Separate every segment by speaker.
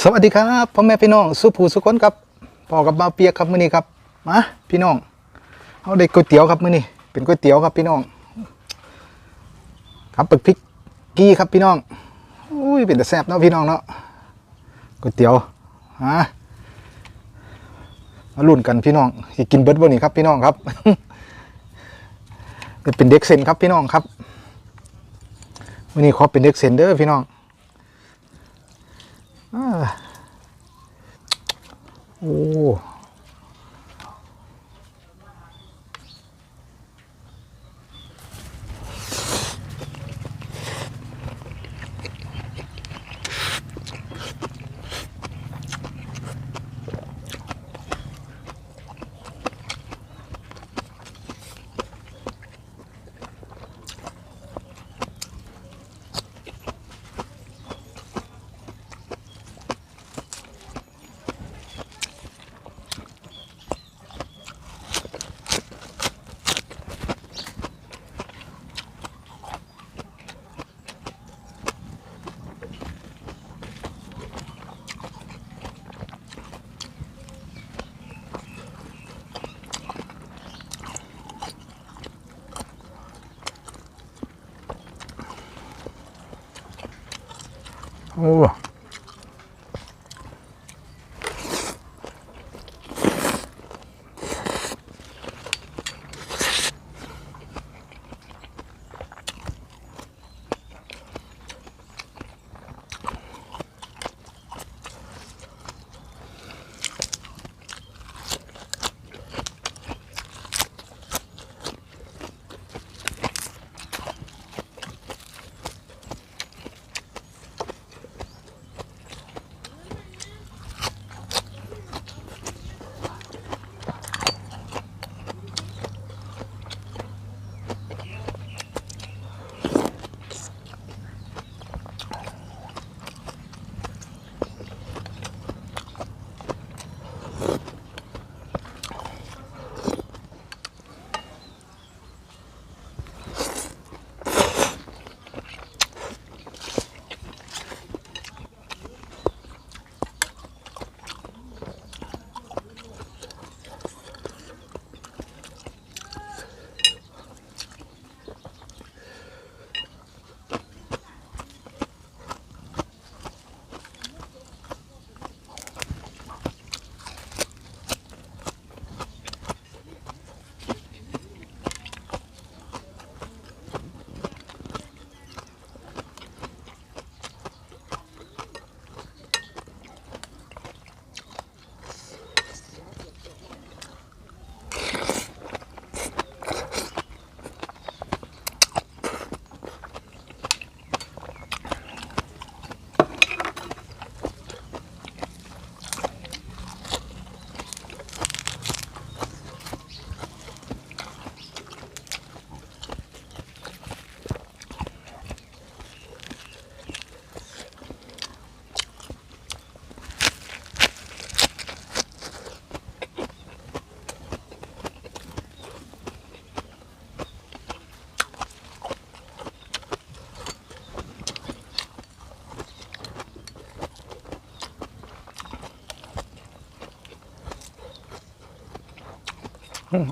Speaker 1: สวัสดีครับพ่อแม่พี่น้องสุภูสุคนครับพ่อกับบ่าวเปียกครับมื้อนี้ครับมาพี่น้องเอาได้ก๋วยเตี๋ยวครับมื้อนี้เป็นก๋วยเตี๋ยวครับพี่น้องครับปึกพริกกี้ครับพี่น้องอุ้ยเป็นแต่แซ่บเนาะพี่น้องเนาะก๋วยเตี๋ยวมาลุ้นกันพี่น้องสิกินเบิดบ่นี่ครับพี่น้องครับ เป็นเด็กเซนครับพี่น้องครับมื้อนี้ขอเป็นเด็กเซนเด้อพี่น้องโอ้โอ้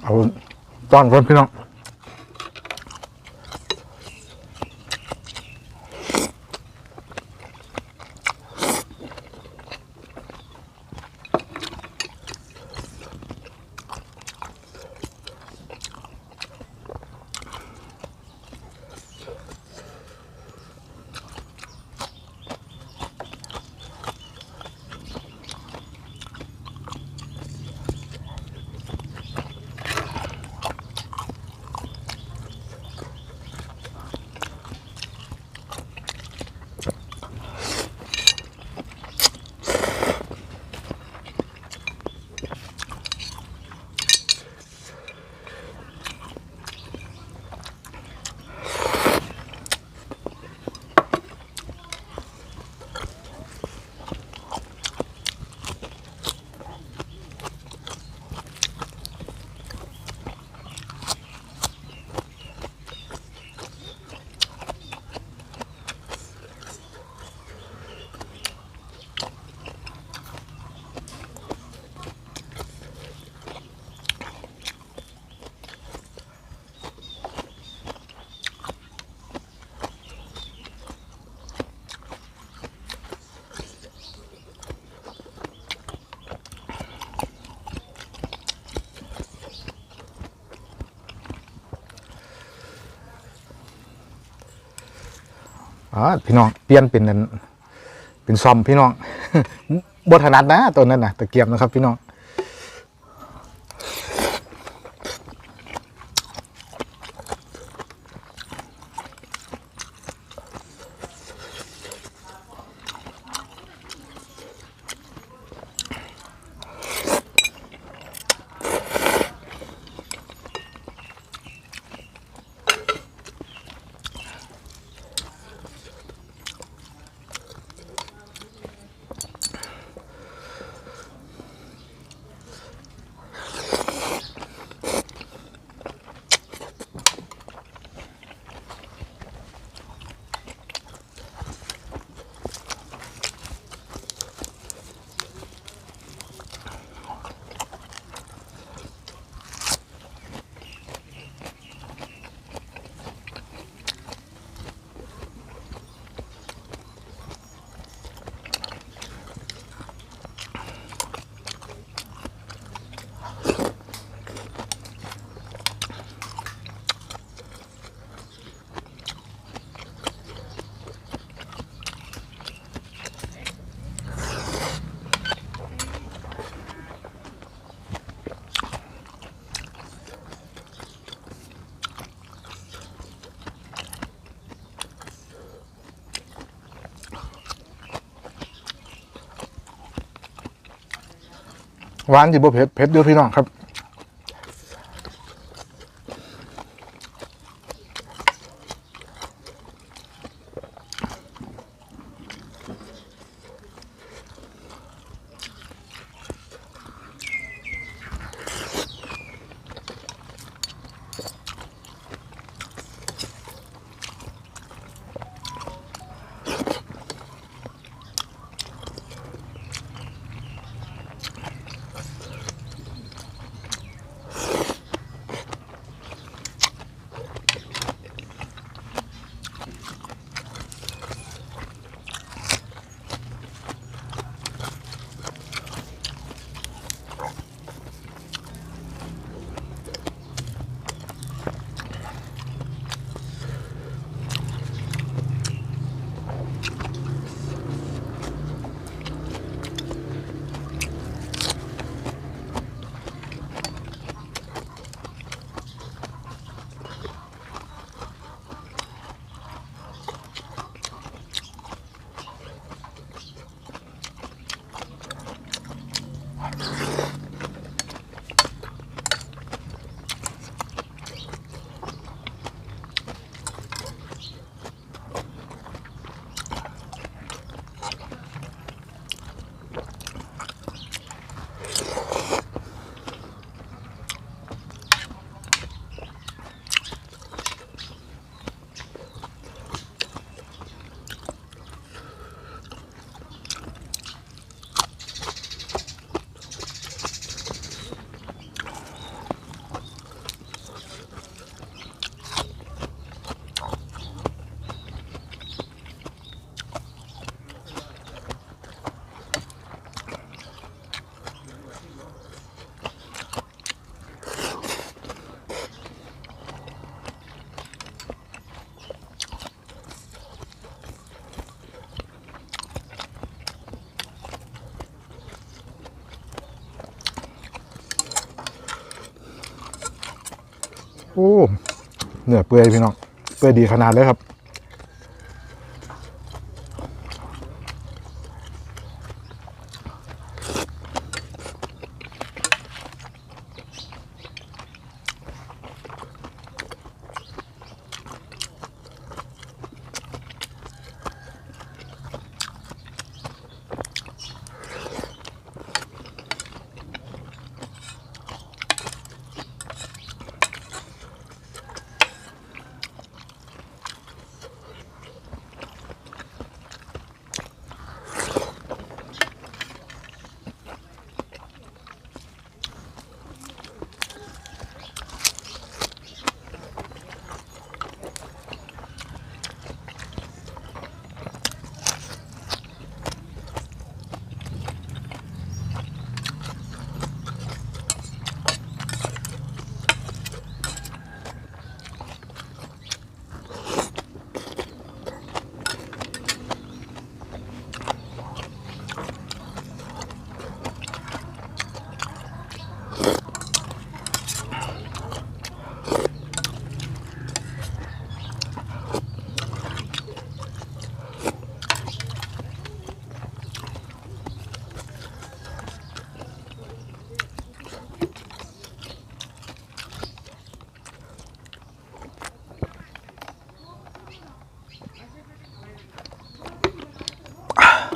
Speaker 1: เอาตอนก่อนพี่น้อง พี่น้องเปลี่ยนเป็นนั้นเป็นซอมพี่น้อง บทถนัดนะตัวนั้นนะตะเกียบนะครับพี่น้องหวานจีบเผ็ดด้วยพี่น้องครับโอ้เนื้อเปื่อยพี่น้องเปื่อยดีขนาดเลยครับ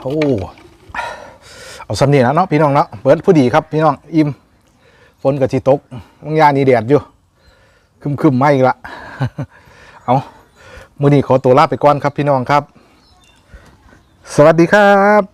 Speaker 1: โอ้เอาสำเนียงนะเนาะพี่น้องเนาะเบิดผู้ดีครับพี่น้องอิ่มฝนกับที่ตกบางยานี่แดดอยู่คึมๆไม่อีกละเอามื้อนี้ขอตัวลาไปก่อนครับพี่น้องครับสวัสดีครับ